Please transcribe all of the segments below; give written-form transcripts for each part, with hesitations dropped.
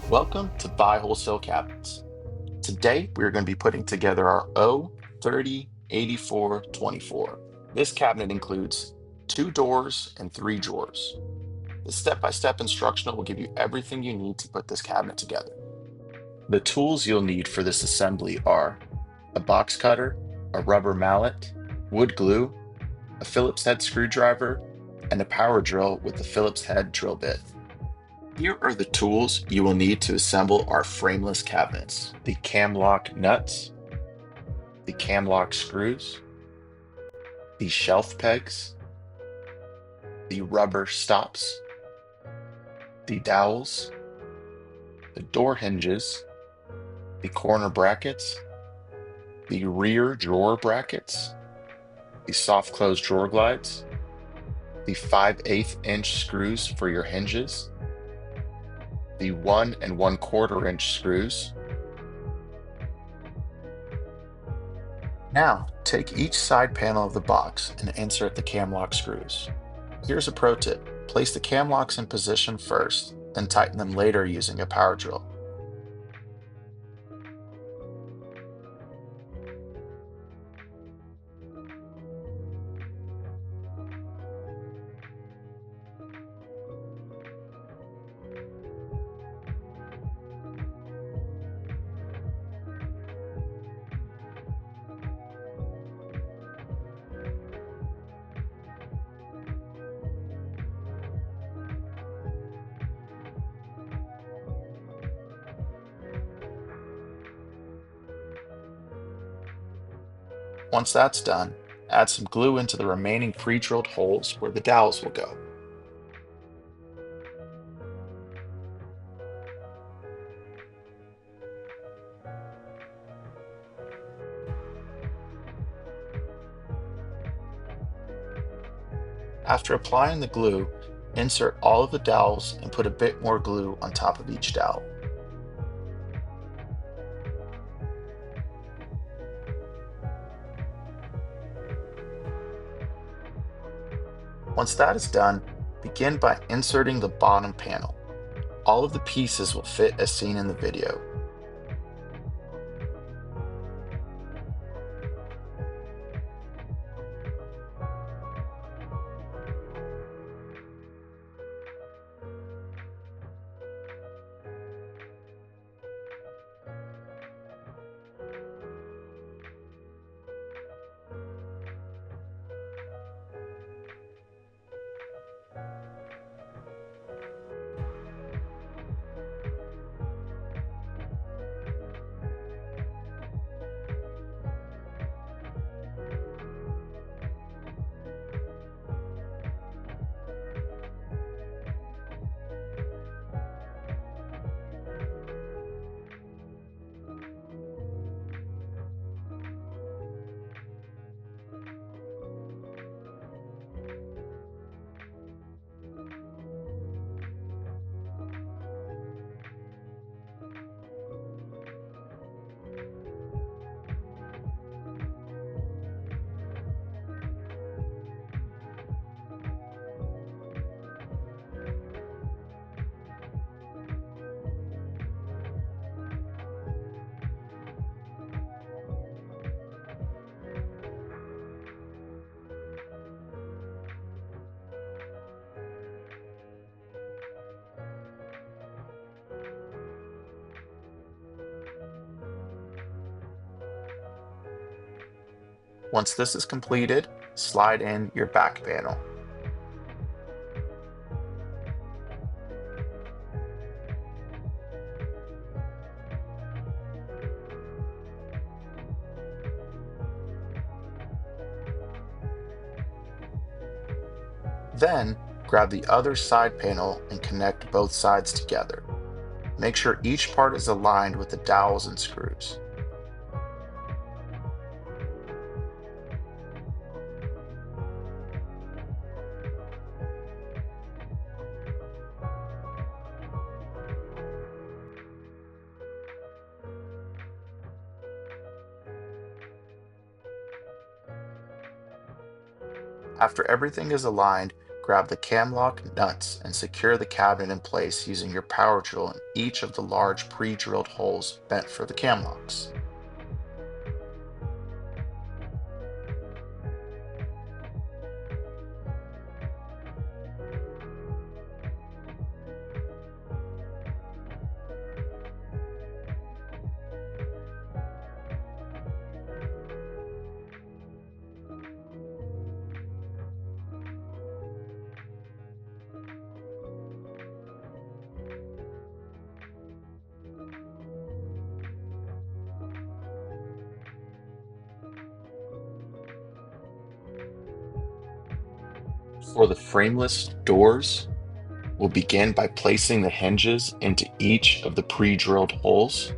Welcome to Buy Wholesale Cabinets. Today we are going to be putting together our O308424. This cabinet includes 2 doors and 3 drawers. The step-by-step instructional will give you everything you need to put this cabinet together. The tools you'll need for this assembly are a box cutter, a rubber mallet, wood glue, a Phillips head screwdriver, and a power drill with the Phillips head drill bit. Here are the tools you will need to assemble our frameless cabinets: the cam lock nuts, the cam lock screws, the shelf pegs, the rubber stops, the dowels, the door hinges, the corner brackets, the rear drawer brackets, the soft close drawer glides, the 5/8 inch screws for your hinges, the 1 1/4 inch screws. Now, take each side panel of the box and insert the cam lock screws. Here's a pro tip: place the cam locks in position first, then tighten them later using a power drill. Once that's done, add some glue into the remaining pre-drilled holes where the dowels will go. After applying the glue, insert all of the dowels and put a bit more glue on top of each dowel. Once that is done, begin by inserting the bottom panel. All of the pieces will fit as seen in the video. Once this is completed, slide in your back panel. Then, grab the other side panel and connect both sides together. Make sure each part is aligned with the dowels and screws. After everything is aligned, grab the cam lock nuts and secure the cabinet in place using your power drill in each of the large pre-drilled holes bent for the cam locks. For the frameless doors, we'll begin by placing the hinges into each of the pre-drilled holes.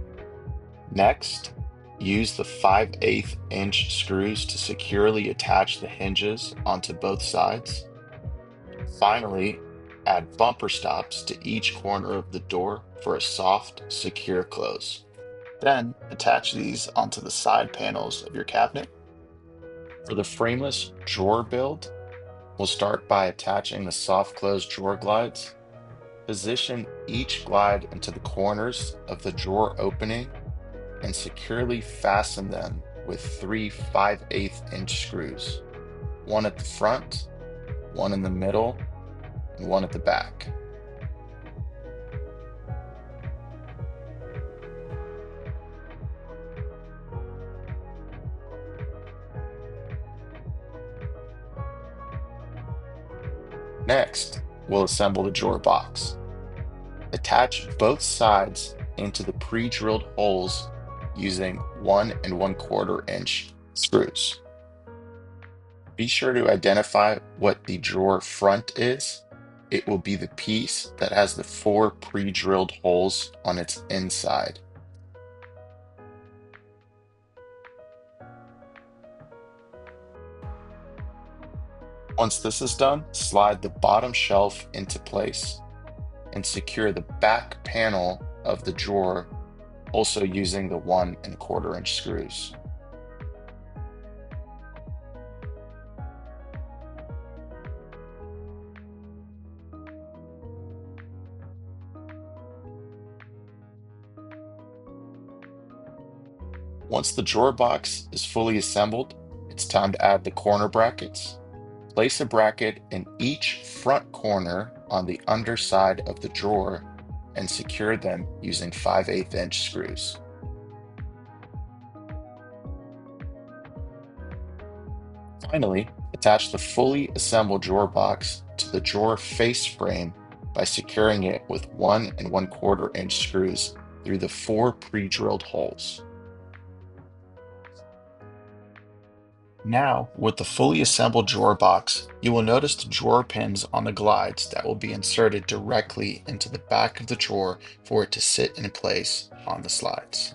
Next, use the 5/8 inch screws to securely attach the hinges onto both sides. Finally, add bumper stops to each corner of the door for a soft, secure close. Then, attach these onto the side panels of your cabinet. For the frameless drawer build, we'll start by attaching the soft close drawer glides. Position each glide into the corners of the drawer opening and securely fasten them with three 5/8 inch screws, one at the front, one in the middle, and one at the back. Next, we'll assemble the drawer box. Attach both sides into the pre-drilled holes using 1 1/4 inch screws. Be sure to identify what the drawer front is. It will be the piece that has the 4 pre-drilled holes on its inside. Once this is done, slide the bottom shelf into place and secure the back panel of the drawer, also using the 1 1/4 inch screws. Once the drawer box is fully assembled, it's time to add the corner brackets. Place a bracket in each front corner on the underside of the drawer and secure them using 5/8 inch screws. Finally, attach the fully assembled drawer box to the drawer face frame by securing it with 1 1/4 inch screws through the 4 pre-drilled holes. Now, with the fully assembled drawer box, you will notice the drawer pins on the glides that will be inserted directly into the back of the drawer for it to sit in place on the slides.